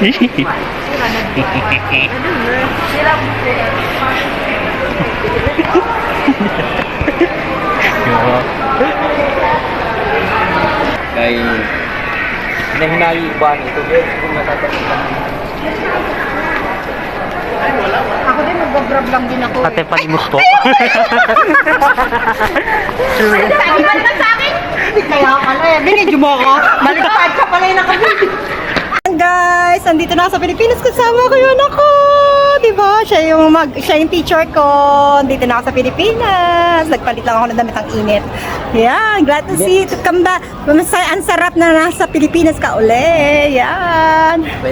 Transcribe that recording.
Kay nahinayuban ito kung natatapitan. Ako din, mag-grab lang din ako. Ate, palimos po. Sabi ba naman sa akin? Kaya pala eh. Binidyo mo ako. Maligpad ka pala yung nakabili. Guys, andito na ako sa Pilipinas. Kasama ko yun ako. Diba? Siya yung teacher ko. Andito na ako sa Pilipinas. Nagpalit lang ako ng damit ang init. Yan. Glad to see you to come back. Ang sarap na nasa Pilipinas ka uli. Yan.